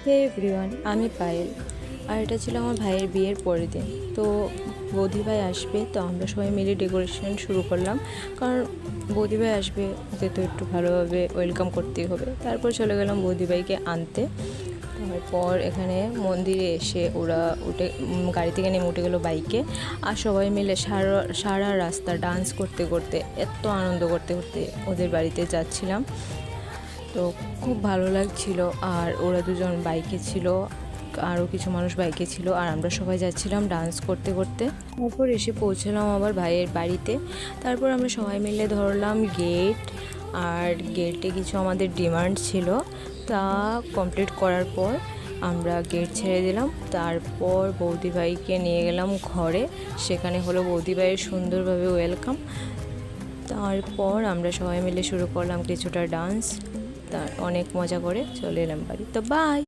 হে everyone, আমি পায়েল। আর এটা ছিল আমার ভাইয়ের বিয়ের পরের দিন। তো বৌদি ভাই আসবে, তো আমরা সবাই মিলে ডেকোরেশন শুরু করলাম। কারণ বৌদি ভাই আসবে, ওকে তো একটু ভালোভাবে ওয়েলকাম করতেই হবে। তারপর চলে গেলাম বৌদি ভাইকে আনতে। তারপর এখানে মন্দিরে এসে ওরা গাড়ি থেকে নেমে উঠে গেলো বাইকে। আর সবাই মিলে সারা সারা রাস্তা ডান্স করতে করতে, এত আনন্দ করতে করতে ওদের বাড়িতে যাচ্ছিলাম। তো খুব ভালো লাগছিল। আর ওরা দুজন বাইকে ছিল, আরও কিছু মানুষ বাইকে ছিল, আর আমরা সবাই যাচ্ছিলাম ডান্স করতে করতে। তারপর এসে পৌঁছলাম আবার ভাইয়ের বাড়িতে। তারপর আমরা সবাই মিলে ধরলাম গেট। আর গেটে কিছু আমাদের ডিমান্ড ছিল, তা কমপ্লিট করার পর আমরা গেট ছেড়ে দিলাম। তারপর বৌদি ভাইকে নিয়ে গেলাম ঘরে। সেখানে হলো বৌদি ভাইয়ের সুন্দরভাবে ওয়েলকাম। তারপর আমরা সবাই মিলে শুরু করলাম কিছুটা ডান্স। অনেক মজা করে চলে এলাম বাড়ি। তো বাই।